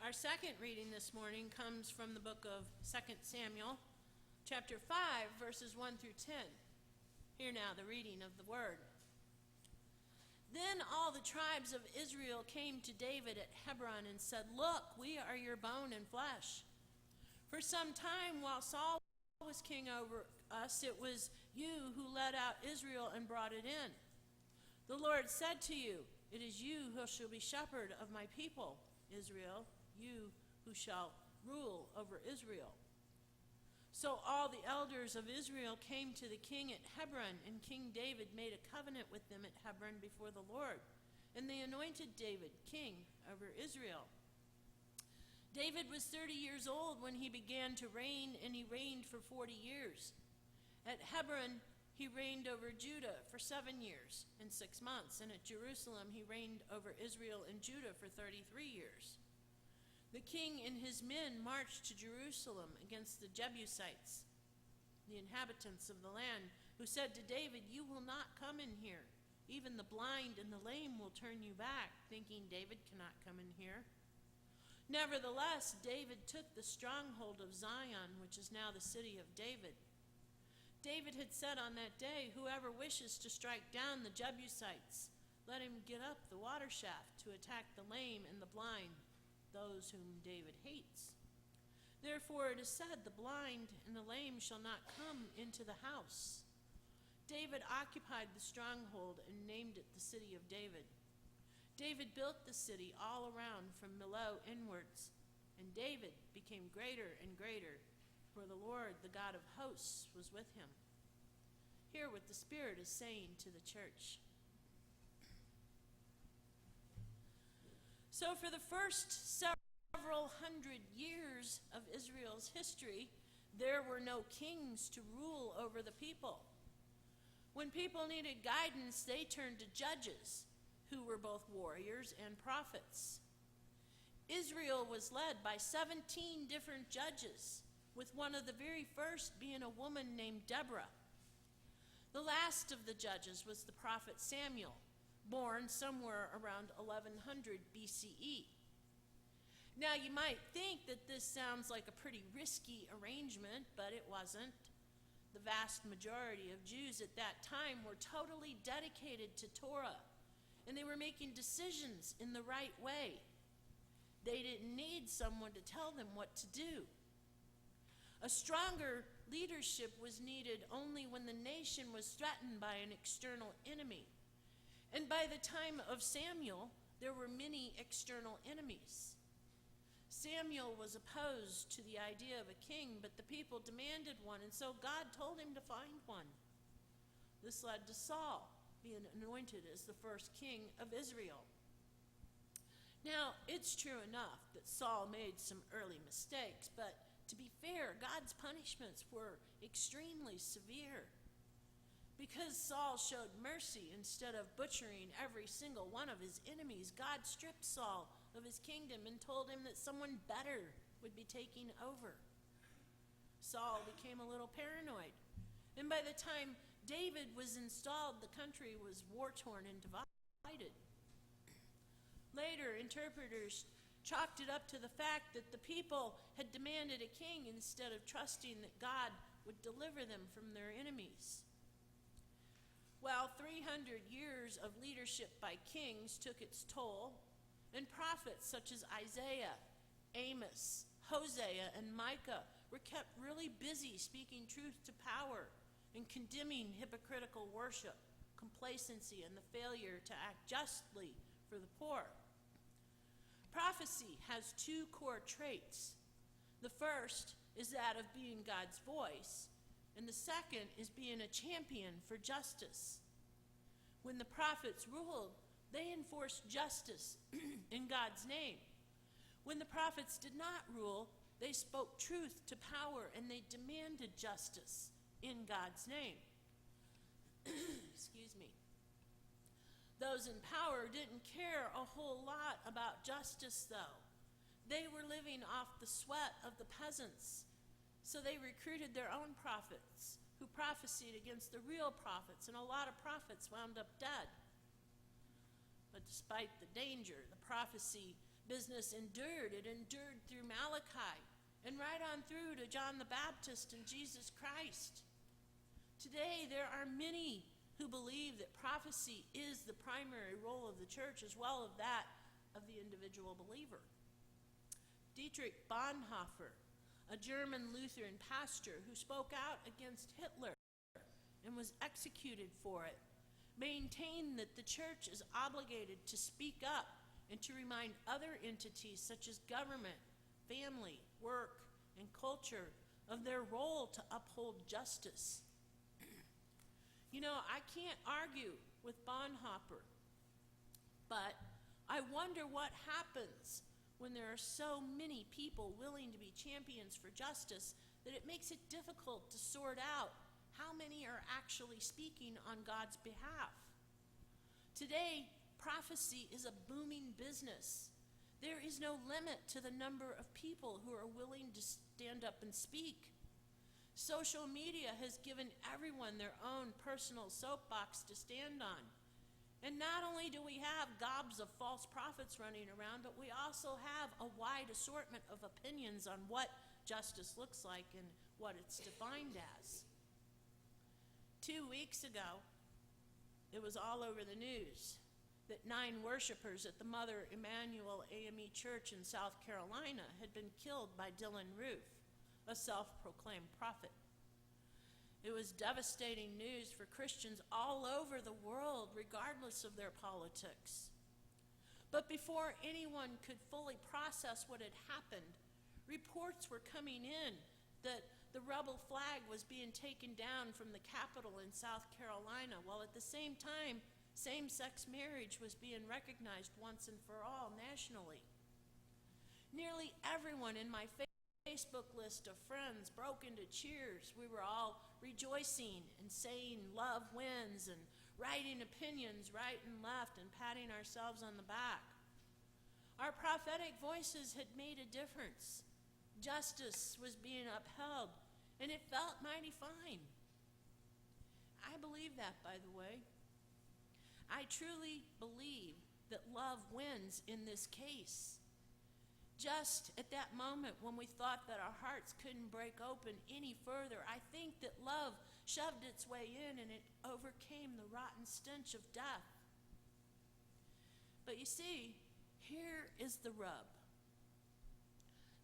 Our second reading this morning comes from the book of 2 Samuel, chapter 5, verses 1 through 10. Hear now the reading of the word. Then all the tribes of Israel came to David at Hebron and said, "Look, we are your bone and flesh. For some time while Saul was king over us, it was you who led out Israel and brought it in. The Lord said to you, 'It is you who shall be shepherd of my people, Israel, you who shall rule over Israel.' So all the elders of Israel came to the king at Hebron, and King David made a covenant with them at Hebron before the Lord, and they anointed David king over Israel. David was 30 years old when he began to reign, and he reigned for 40 years. At Hebron, he reigned over Judah for 7 years and 6 months, and at Jerusalem he reigned over Israel and Judah for 33 years. The king and his men marched to Jerusalem against the Jebusites, the inhabitants of the land, who said to David, 'You will not come in here. Even the blind and the lame will turn you back,' thinking David cannot come in here. Nevertheless, David took the stronghold of Zion, which is now the city of David. David had said on that day, 'Whoever wishes to strike down the Jebusites, let him get up the water shaft to attack the lame and the blind, those whom David hates.' Therefore it is said, 'The blind and the lame shall not come into the house.' David occupied the stronghold and named it the city of David. David built the city all around from Millo inwards, and David became greater and greater, for the Lord, the God of hosts, was with him." Hear what the Spirit is saying to the church. So for the first several hundred years of Israel's history, there were no kings to rule over the people. When people needed guidance, they turned to judges, who were both warriors and prophets. Israel was led by 17 different judges, with one of the very first being a woman named Deborah. The last of the judges was the prophet Samuel, born somewhere around 1100 BCE. Now, you might think that this sounds like a pretty risky arrangement, but it wasn't. The vast majority of Jews at that time were totally dedicated to Torah, and they were making decisions in the right way. They didn't need someone to tell them what to do. A stronger leadership was needed only when the nation was threatened by an external enemy. And by the time of Samuel, there were many external enemies. Samuel was opposed to the idea of a king, but the people demanded one, and so God told him to find one. This led to Saul being anointed as the first king of Israel. Now, it's true enough that Saul made some early mistakes, but to be fair, God's punishments were extremely severe. Because Saul showed mercy instead of butchering every single one of his enemies, God stripped Saul of his kingdom and told him that someone better would be taking over. Saul became a little paranoid, and by the time David was installed, the country was war-torn and divided. Later, interpreters chalked it up to the fact that the people had demanded a king instead of trusting that God would deliver them from their enemies. Well, 300 years of leadership by kings took its toll, and prophets such as Isaiah, Amos, Hosea, and Micah were kept really busy speaking truth to power and condemning hypocritical worship, complacency, and the failure to act justly for the poor. Prophecy has two core traits. The first is that of being God's voice, and the second is being a champion for justice. When the prophets ruled, they enforced justice in God's name. When the prophets did not rule, they spoke truth to power, and they demanded justice in God's name. Excuse me. Those in power didn't care a whole lot about justice, though. They were living off the sweat of the peasants, so they recruited their own prophets who prophesied against the real prophets, and a lot of prophets wound up dead. But despite the danger, the prophecy business endured. It endured through Malachi and right on through to John the Baptist and Jesus Christ. Today, there are many who believe that prophecy is the primary role of the church as well as that of the individual believer. Dietrich Bonhoeffer, a German Lutheran pastor who spoke out against Hitler and was executed for it, maintained that the church is obligated to speak up and to remind other entities such as government, family, work, and culture of their role to uphold justice. You know, I can't argue with Bonhoeffer, but I wonder what happens when there are so many people willing to be champions for justice that it makes it difficult to sort out how many are actually speaking on God's behalf. Today, prophecy is a booming business. There is no limit to the number of people who are willing to stand up and speak. Social media has given everyone their own personal soapbox to stand on. And not only do we have gobs of false prophets running around, but we also have a wide assortment of opinions on what justice looks like and what it's defined as. 2 weeks ago, it was all over the news that 9 worshipers at the Mother Emanuel AME Church in South Carolina had been killed by Dylan Roof, a self-proclaimed prophet. It was devastating news for Christians all over the world, regardless of their politics. But before anyone could fully process what had happened, reports were coming in that the rebel flag was being taken down from the Capitol in South Carolina, while at the same time, same-sex marriage was being recognized once and for all nationally. Nearly everyone in my Facebook list of friends broke into cheers. We were all rejoicing and saying love wins and writing opinions right and left and patting ourselves on the back. Our prophetic voices had made a difference. Justice was being upheld, and it felt mighty fine. I believe that, by the way. I truly believe that love wins in this case. Just at that moment when we thought that our hearts couldn't break open any further, I think that love shoved its way in and it overcame the rotten stench of death. But you see, here is the rub.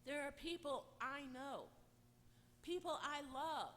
There are people I know, people I love,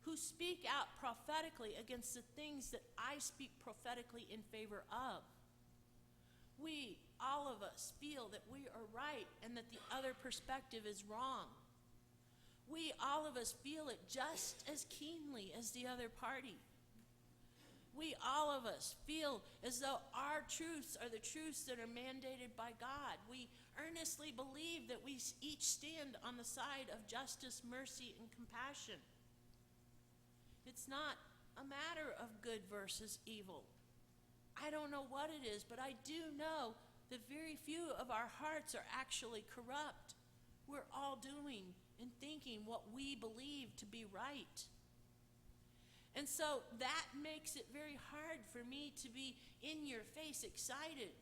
who speak out prophetically against the things that I speak prophetically in favor of. We, all of us, feel that we are right and that the other perspective is wrong. We, all of us, feel it just as keenly as the other party. We, all of us, feel as though our truths are the truths that are mandated by God. We earnestly believe that we each stand on the side of justice, mercy, and compassion. It's not a matter of good versus evil. I don't know what it is, but I do know that very few of our hearts are actually corrupt. We're all doing and thinking what we believe to be right. And so that makes it very hard for me to be in your face excited.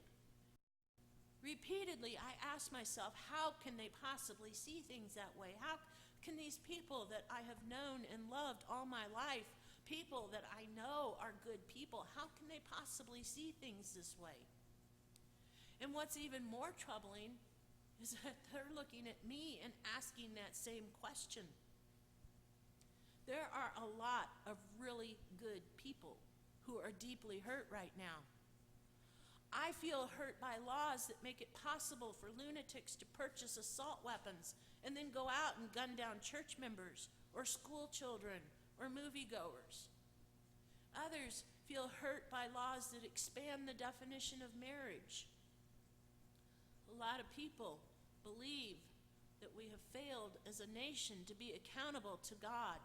Repeatedly, I ask myself, how can they possibly see things that way? How can these people that I have known and loved all my life, people that I know are good people, how can they possibly see things this way? And what's even more troubling is that they're looking at me and asking that same question. There are a lot of really good people who are deeply hurt right now. I feel hurt by laws that make it possible for lunatics to purchase assault weapons and then go out and gun down church members or school children or moviegoers. Others feel hurt by laws that expand the definition of marriage. A lot of people believe that we have failed as a nation to be accountable to God.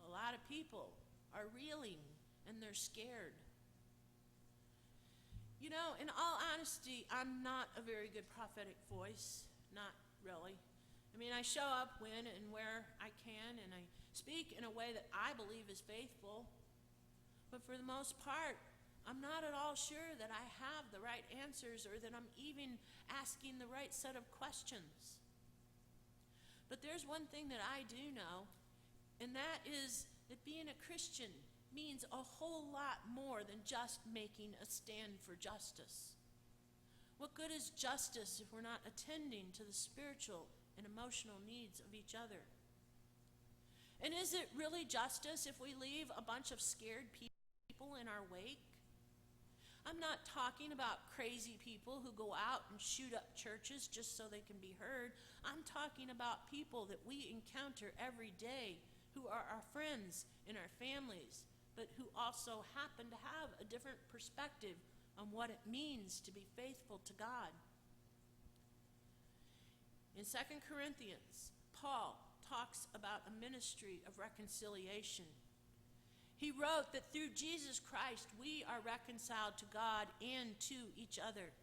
A lot of people are reeling and they're scared. You know, in all honesty, I'm not a very good prophetic voice. Not really. I mean, I show up when and where I can, and I speak in a way that I believe is faithful. But for the most part, I'm not at all sure that I have the right answers or that I'm even asking the right set of questions. But there's one thing that I do know, and that is that being a Christian means a whole lot more than just making a stand for justice. What good is justice if we're not attending to the spiritual and emotional needs of each other? And is it really justice if we leave a bunch of scared people in our wake? I'm not talking about crazy people who go out and shoot up churches just so they can be heard. I'm talking about people that we encounter every day who are our friends and our families, but who also happen to have a different perspective on what it means to be faithful to God. In 2 Corinthians, Paul talks about a ministry of reconciliation. He wrote that through Jesus Christ, we are reconciled to God and to each other.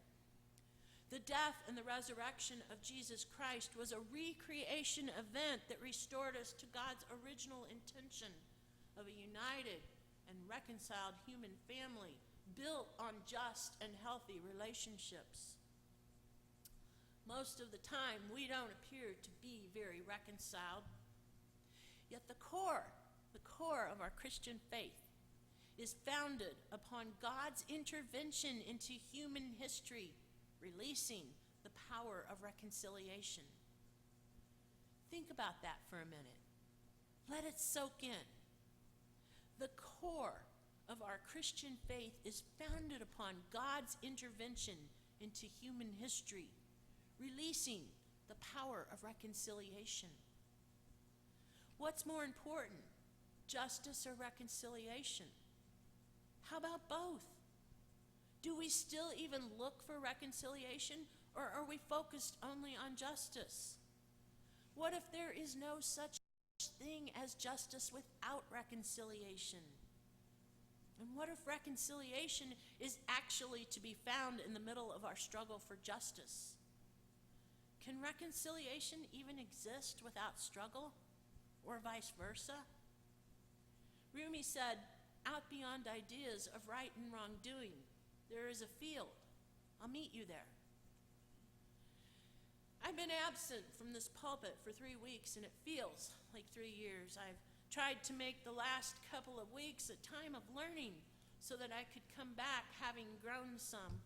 The death and the resurrection of Jesus Christ was a recreation event that restored us to God's original intention of a united and reconciled human family built on just and healthy relationships. Most of the time, we don't appear to be very reconciled. Yet the core of our Christian faith is founded upon God's intervention into human history, releasing the power of reconciliation. Think about that for a minute. Let it soak in. The core of our Christian faith is founded upon God's intervention into human history, releasing the power of reconciliation. What's more important, justice or reconciliation? How about both? Do we still even look for reconciliation, or are we focused only on justice? What if there is no such thing as justice without reconciliation? And what if reconciliation is actually to be found in the middle of our struggle for justice? Can reconciliation even exist without struggle, or vice versa? Rumi said, "Out beyond ideas of right and wrongdoing, there is a field. I'll meet you there." I've been absent from this pulpit for 3 weeks, and it feels like 3 years. I've tried to make the last couple of weeks a time of learning so that I could come back having grown some.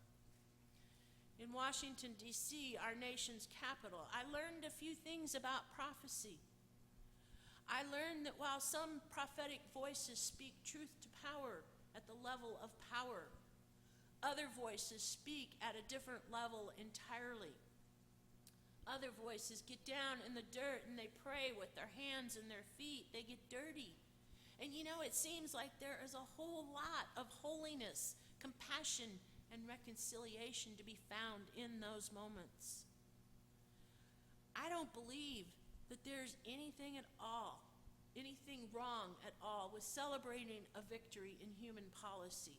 In Washington, D.C., our nation's capital, I learned a few things about prophecy. I learned that while some prophetic voices speak truth to power at the level of power, other voices speak at a different level entirely. Other voices get down in the dirt and they pray with their hands and their feet. They get dirty. And it seems like there is a whole lot of holiness, compassion, and reconciliation to be found in those moments. I don't believe that there's anything wrong at all with celebrating a victory in human policy.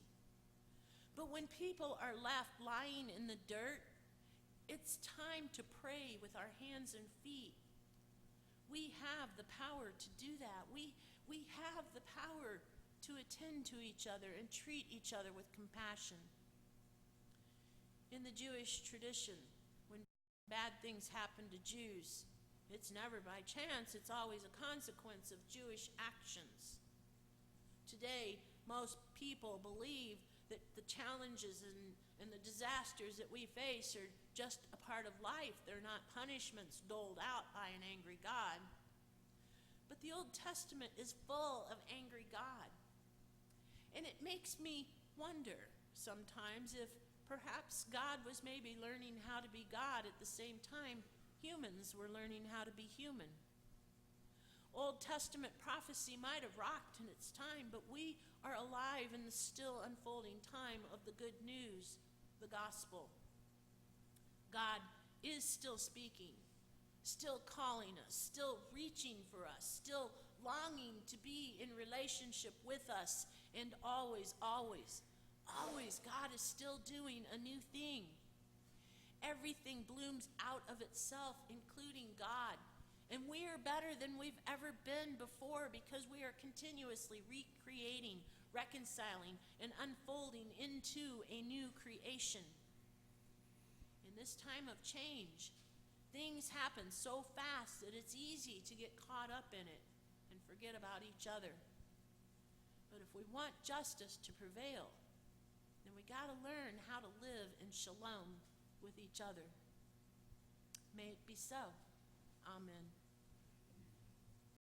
But when people are left lying in the dirt, it's time to pray with our hands and feet. We have the power to do that. We have the power to attend to each other and treat each other with compassion. In the Jewish tradition, when bad things happen to Jews, it's never by chance, it's always a consequence of Jewish actions. Today, most people believe that the challenges and the disasters that we face are just a part of life. They're not punishments doled out by an angry God. But the Old Testament is full of angry God. And it makes me wonder sometimes if perhaps God was maybe learning how to be God at the same time humans were learning how to be human. Old Testament prophecy might have rocked in its time, but we are alive in the still unfolding time of the good news, the gospel. God is still speaking, still calling us, still reaching for us, still longing to be in relationship with us, and always, God is still doing a new thing. Everything blooms out of itself, including God. And we are better than we've ever been before because we are continuously recreating, reconciling, and unfolding into a new creation. In this time of change, things happen so fast that it's easy to get caught up in it and forget about each other. But if we want justice to prevail, then we got to learn how to live in shalom with each other. May it be so. Amen.